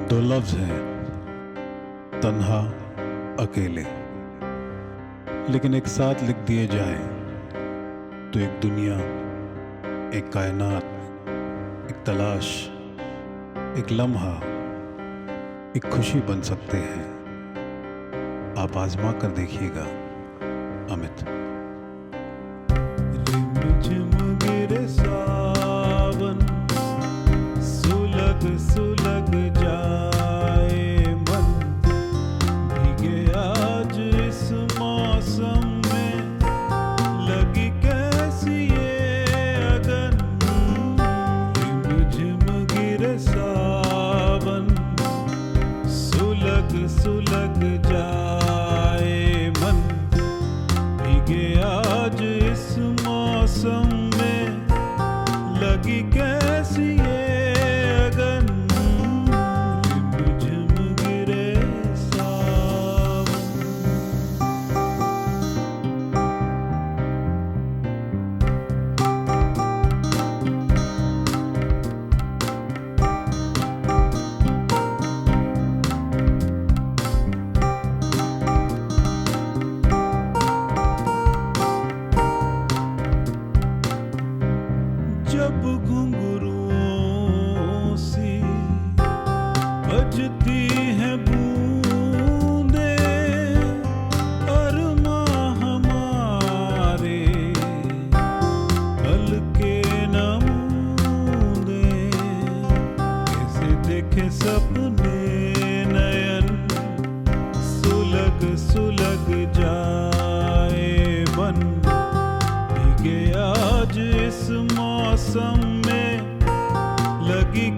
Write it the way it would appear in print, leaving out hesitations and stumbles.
दो लफ्ज हैं, तन्हा अकेले, लेकिन एक साथ लिख दिए जाएं तो एक दुनिया, एक कायनात, एक तलाश, एक लम्हा, एक खुशी बन सकते हैं। आप आजमा कर देखिएगा। अमित। रिमझिम गिरे सावन, सुलग सुलग जाए मन, भीगे आज इस मौसम में, लगी कैसी ये अगन। रिमझिम गिरे सावन, सुलग सुलग जाए मन, भीगे आज इस मौसम में, लगी कैसी ये अगन। रिमझिम गिरे सावन। जब घुंघरुओं सी बजती हैं बूंदें, अरमां हमारे हल्के नमूने, कैसे देखे सपने नयन, सुलग सुलग जाए मन, भीगे आज इस मौसम में, लगी